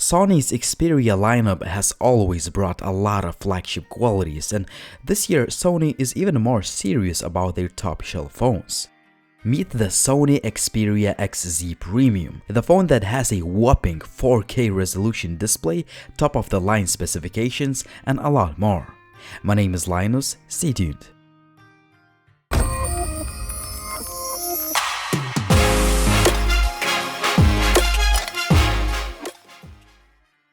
Sony's Xperia lineup has always brought a lot of flagship qualities, and this year Sony is even more serious about their top-shelf phones. Meet the Sony Xperia XZ Premium, the phone that has a whopping 4K resolution display, top-of-the-line specifications, and a lot more. My name is Linus, stay tuned.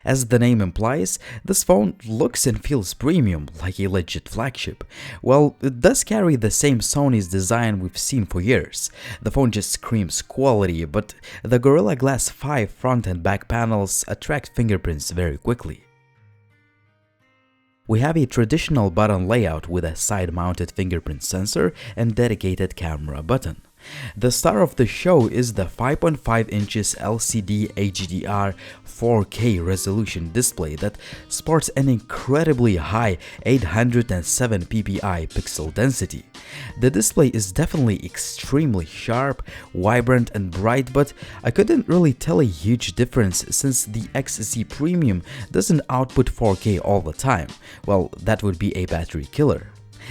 As the name implies, this phone looks and feels premium, like a legit flagship. Well, it does carry the same Sony's design we've seen for years. The phone just screams quality, but the Gorilla Glass 5 front and back panels attract fingerprints very quickly. We have a traditional button layout with a side-mounted fingerprint sensor and dedicated camera button. The star of the show is the 5.5 inches LCD HDR 4K resolution display that sports an incredibly high 807 ppi pixel density. The display is definitely extremely sharp, vibrant and bright, but I couldn't really tell a huge difference since the XZ Premium doesn't output 4K all the time. Well, that would be a battery killer.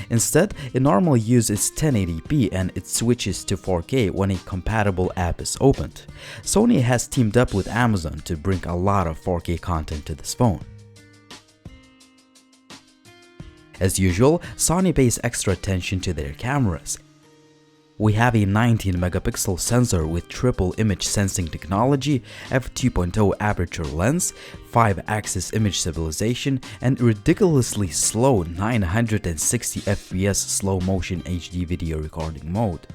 Instead, in normal use it's 1080p and it switches to 4K when a compatible app is opened. Sony has teamed up with Amazon to bring a lot of 4K content to this phone. As usual, Sony pays extra attention to their cameras. We have a 19-megapixel sensor with triple image sensing technology, f2.0 aperture lens, 5-axis image stabilization, and ridiculously slow 960 FPS slow-motion HD video recording mode.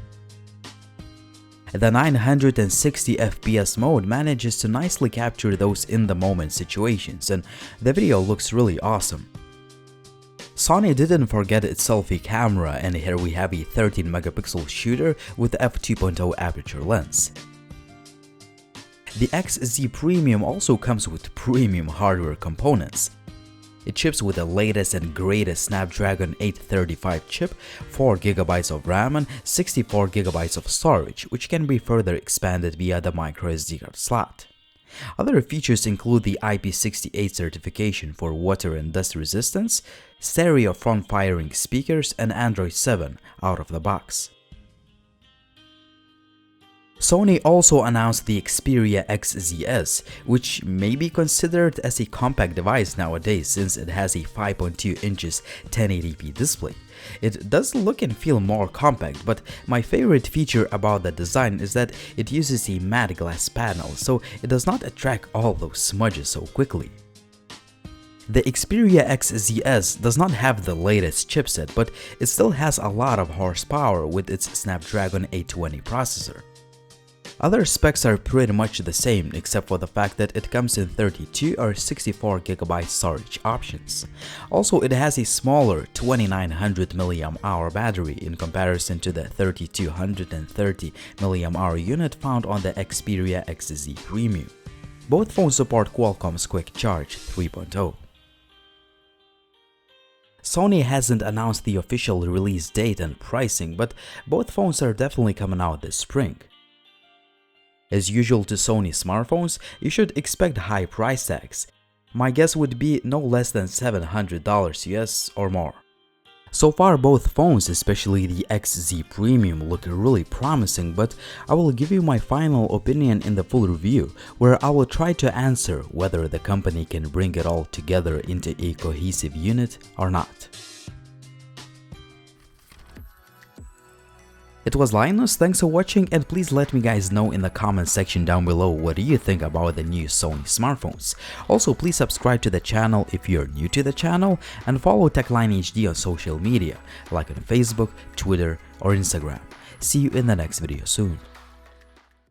The 960 FPS mode manages to nicely capture those in-the-moment situations, and the video looks really awesome. Sony didn't forget its selfie camera, and here we have a 13-megapixel shooter with f2.0 aperture lens. The XZ Premium also comes with premium hardware components. It ships with the latest and greatest Snapdragon 835 chip, 4GB of RAM and 64GB of storage, which can be further expanded via the microSD card slot. Other features include the IP68 certification for water and dust resistance, stereo front-firing speakers, and Android 7 out of the box. Sony also announced the Xperia XZS, which may be considered as a compact device nowadays since it has a 5.2 inches 1080p display. It does look and feel more compact, but my favorite feature about the design is that it uses a matte glass panel, so it does not attract all those smudges so quickly. The Xperia XZS does not have the latest chipset, but it still has a lot of horsepower with its Snapdragon 820 processor. Other specs are pretty much the same except for the fact that it comes in 32 or 64GB storage options. Also, it has a smaller 2900 mAh battery in comparison to the 3230 mAh unit found on the Xperia XZ Premium. Both phones support Qualcomm's Quick Charge 3.0. Sony hasn't announced the official release date and pricing, but both phones are definitely coming out this spring. As usual to Sony smartphones, you should expect high price tags. My guess would be no less than $700 US or more. So far both phones, especially the XZ Premium, look really promising, but I will give you my final opinion in the full review, where I will try to answer whether the company can bring it all together into a cohesive unit or not. It was Linus, thanks for watching, and please let me guys know in the comment section down below what do you think about the new Sony smartphones. Also, please subscribe to the channel if you're new to the channel, and follow TechLineHD on social media like on Facebook, Twitter or Instagram. See you in the next video soon.